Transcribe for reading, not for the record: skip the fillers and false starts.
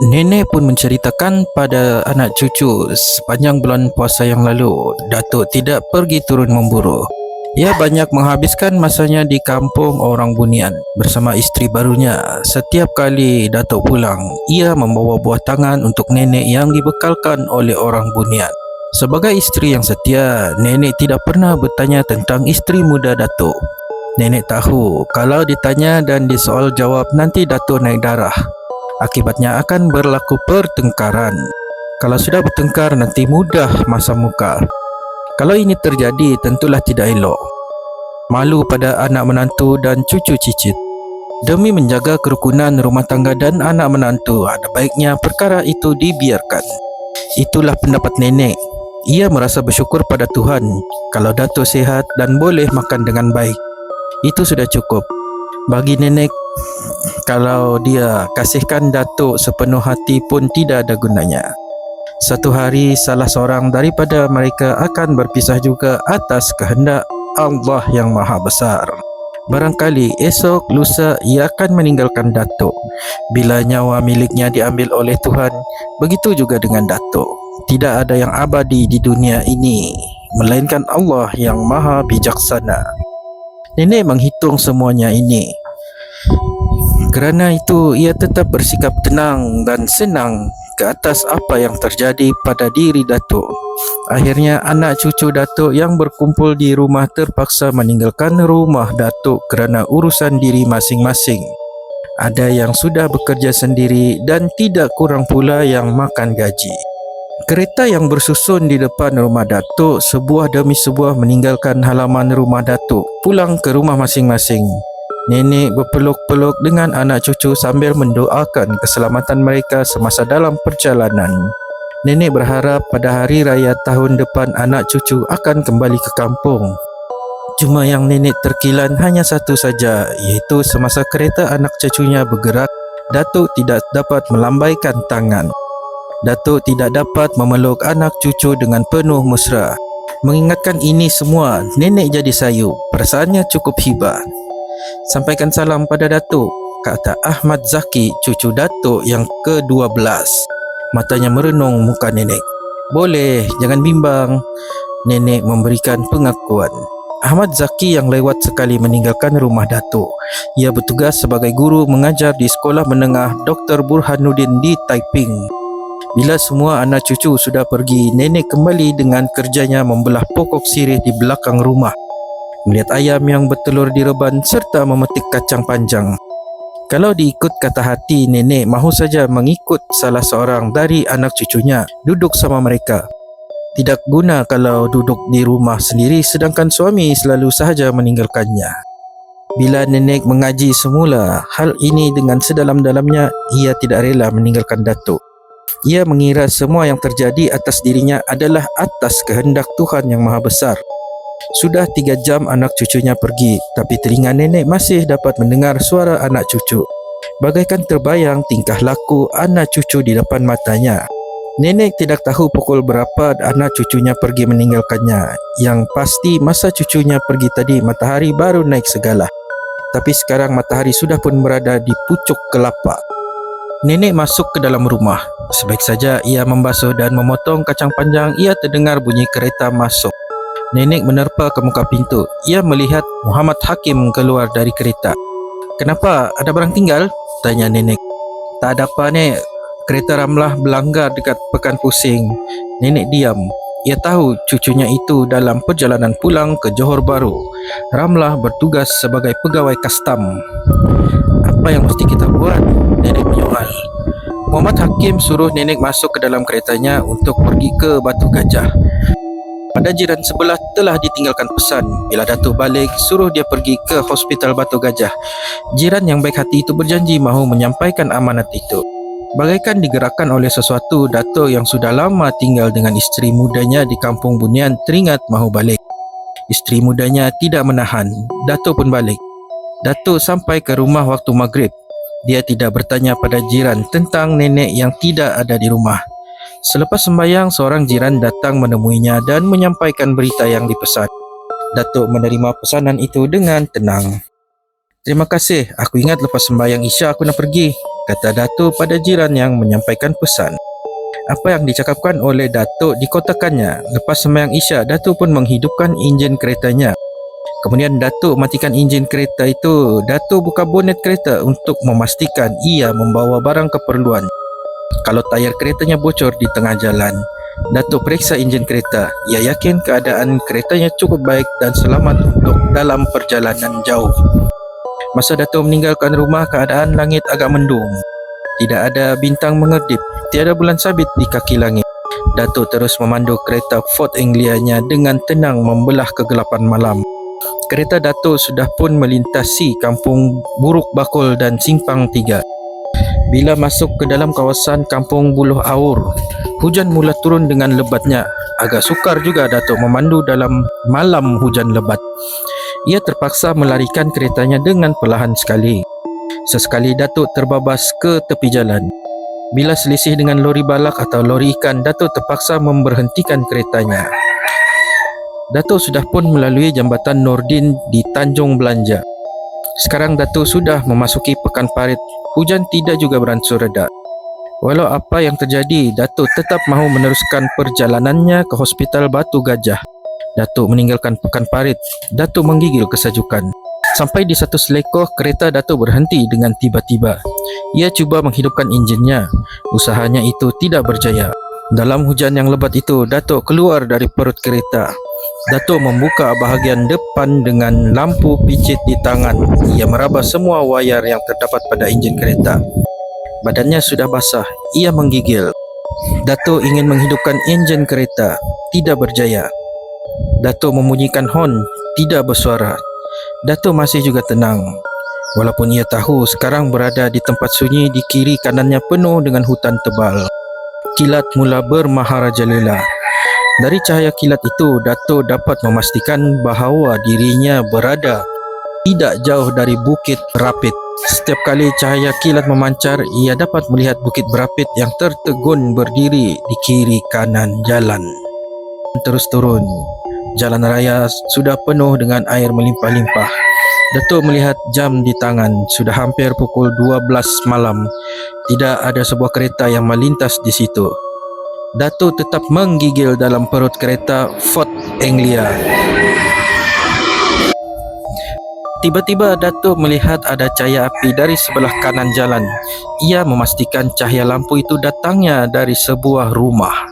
Nenek pun menceritakan pada anak cucu sepanjang bulan puasa yang lalu, Datuk tidak pergi turun memburu. Ia banyak menghabiskan masanya di kampung orang Bunian bersama isteri barunya. Setiap kali Datuk pulang, ia membawa buah tangan untuk nenek yang dibekalkan oleh orang Bunian. Sebagai isteri yang setia, nenek tidak pernah bertanya tentang isteri muda Datuk. Nenek tahu kalau ditanya dan disoal jawab nanti Datuk naik darah. Akibatnya akan berlaku pertengkaran. Kalau sudah bertengkar nanti mudah masam muka. Kalau ini terjadi tentulah tidak elok. Malu pada anak menantu dan cucu cicit. Demi menjaga kerukunan rumah tangga dan anak menantu, ada baiknya perkara itu dibiarkan. Itulah pendapat nenek. Ia merasa bersyukur pada Tuhan kalau Datuk sihat dan boleh makan dengan baik. Itu sudah cukup. Bagi nenek, kalau dia kasihkan Datuk sepenuh hati pun tidak ada gunanya. Satu hari salah seorang daripada mereka akan berpisah juga atas kehendak Allah yang Maha Besar. Barangkali esok lusa ia akan meninggalkan Datuk. Bila nyawa miliknya diambil oleh Tuhan, begitu juga dengan Datuk. Tidak ada yang abadi di dunia ini melainkan Allah yang Maha Bijaksana. Nenek menghitung semuanya ini. Kerana itu ia tetap bersikap tenang dan senang ke atas apa yang terjadi pada diri Datuk. Akhirnya anak cucu Datuk yang berkumpul di rumah terpaksa meninggalkan rumah Datuk kerana urusan diri masing-masing. Ada yang sudah bekerja sendiri dan tidak kurang pula yang makan gaji. Kereta yang bersusun di depan rumah Datuk sebuah demi sebuah meninggalkan halaman rumah Datuk, pulang ke rumah masing-masing. Nenek berpeluk-peluk dengan anak cucu sambil mendoakan keselamatan mereka semasa dalam perjalanan. Nenek berharap pada hari raya tahun depan anak cucu akan kembali ke kampung. Cuma yang nenek terkilan hanya satu saja, iaitu semasa kereta anak cucunya bergerak, Datuk tidak dapat melambaikan tangan. Datuk tidak dapat memeluk anak cucu dengan penuh mesra. Mengingatkan ini semua, nenek jadi sayu. Perasaannya cukup hibah. Sampaikan salam pada Datuk, kata Ahmad Zaki, cucu Datuk yang ke-12. Matanya merenung muka nenek. Boleh, jangan bimbang. Nenek memberikan pengakuan. Ahmad Zaki yang lewat sekali meninggalkan rumah Datuk. Ia bertugas sebagai guru mengajar di sekolah menengah Dr. Burhanuddin di Taiping. Bila semua anak cucu sudah pergi, nenek kembali dengan kerjanya membelah pokok sirih di belakang rumah, melihat ayam yang bertelur di reban serta memetik kacang panjang. Kalau diikut kata hati, nenek mahu saja mengikut salah seorang dari anak cucunya duduk sama mereka. Tidak guna kalau duduk di rumah sendiri sedangkan suami selalu sahaja meninggalkannya. Bila nenek mengaji semula hal ini dengan sedalam-dalamnya, ia tidak rela meninggalkan Datuk. Ia mengira semua yang terjadi atas dirinya adalah atas kehendak Tuhan yang Maha Besar. Sudah 3 jam anak cucunya pergi, tapi telinga nenek masih dapat mendengar suara anak cucu. Bagaikan terbayang tingkah laku anak cucu di depan matanya. Nenek tidak tahu pukul berapa anak cucunya pergi meninggalkannya. Yang pasti masa cucunya pergi tadi matahari baru naik segala. Tapi sekarang matahari sudah pun berada di pucuk kelapa. Nenek masuk ke dalam rumah. Sebaik saja ia membasuh dan memotong kacang panjang, ia terdengar bunyi kereta masuk. Nenek menerpa ke muka pintu. Ia melihat Muhammad Hakim keluar dari kereta. "Kenapa? Ada barang tinggal?" tanya nenek. "Tak ada apa, Nek. Kereta Ramlah berlanggar dekat Pekan Pusing." Nenek diam. Ia tahu cucunya itu dalam perjalanan pulang ke Johor Bahru. Ramlah bertugas sebagai pegawai kastam. "Apa yang mesti kita buat?" nenek menyoal. Muhammad Hakim suruh nenek masuk ke dalam keretanya untuk pergi ke Batu Gajah. Pada jiran sebelah telah ditinggalkan pesan. Bila Datuk balik, suruh dia pergi ke Hospital Batu Gajah. Jiran yang baik hati itu berjanji mahu menyampaikan amanat itu. Bagaikan digerakkan oleh sesuatu, Datuk yang sudah lama tinggal dengan isteri mudanya di kampung Bunian teringat mahu balik. Isteri mudanya tidak menahan. Datuk pun balik. Datuk sampai ke rumah waktu maghrib. Dia tidak bertanya pada jiran tentang nenek yang tidak ada di rumah. Selepas sembahyang, seorang jiran datang menemuinya dan menyampaikan berita yang dipesan. Datuk menerima pesanan itu dengan tenang. Terima kasih, aku ingat lepas sembahyang Isya aku nak pergi, kata Datuk pada jiran yang menyampaikan pesan. Apa yang dicakapkan oleh Datuk dikotakannya. Lepas sembahyang Isya, Datuk pun menghidupkan enjin keretanya. Kemudian Datuk matikan enjin kereta itu. Datuk buka bonet kereta untuk memastikan ia membawa barang keperluan. Kalau tayar keretanya bocor di tengah jalan, Datuk periksa enjin kereta. Ia yakin keadaan keretanya cukup baik dan selamat untuk dalam perjalanan jauh. Masa Datuk meninggalkan rumah, keadaan langit agak mendung. Tidak ada bintang mengerdip, tiada bulan sabit di kaki langit. Datuk terus memandu kereta Ford Anglia-nya dengan tenang membelah kegelapan malam. Kereta Datuk sudah pun melintasi kampung Buruk Bakul dan Simpang 3. Bila masuk ke dalam kawasan kampung Buluh Aur, hujan mula turun dengan lebatnya. Agak sukar juga Datuk memandu dalam malam hujan lebat. Ia terpaksa melarikan keretanya dengan perlahan sekali. Sesekali Datuk terbabas ke tepi jalan. Bila selisih dengan lori balak atau lori ikan, Datuk terpaksa memberhentikan keretanya. Datuk sudah pun melalui jambatan Nordin di Tanjung Belanja. Sekarang Datuk sudah memasuki Pekan Parit. Hujan tidak juga beransur reda. Walau apa yang terjadi, Datuk tetap mahu meneruskan perjalanannya ke Hospital Batu Gajah. Datuk meninggalkan Pekan Parit. Datuk menggigil kesajukan. Sampai di satu selekoh, kereta Datuk berhenti dengan tiba-tiba. Ia cuba menghidupkan enjinnya. Usahanya itu tidak berjaya. Dalam hujan yang lebat itu, Datuk keluar dari perut kereta. Datuk membuka bahagian depan dengan lampu picit di tangan. Ia meraba semua wayar yang terdapat pada enjin kereta. Badannya sudah basah. Ia menggigil. Datuk ingin menghidupkan enjin kereta. Tidak berjaya. Datuk membunyikan hon. Tidak bersuara. Datuk masih juga tenang. Walaupun ia tahu sekarang berada di tempat sunyi, di kiri kanannya penuh dengan hutan tebal. Kilat mula bermaharajalela. Dari cahaya kilat itu, Datuk dapat memastikan bahawa dirinya berada tidak jauh dari Bukit Berapit. Setiap kali cahaya kilat memancar, ia dapat melihat Bukit Berapit yang tertegun berdiri di kiri kanan jalan. Terus turun. Jalan raya sudah penuh dengan air melimpah-limpah. Datuk melihat jam di tangan. Sudah hampir pukul 12 malam. Tidak ada sebuah kereta yang melintas di situ. Datuk tetap menggigil dalam perut kereta Ford Anglia. Tiba-tiba Datuk melihat ada cahaya api dari sebelah kanan jalan. Ia memastikan cahaya lampu itu datangnya dari sebuah rumah.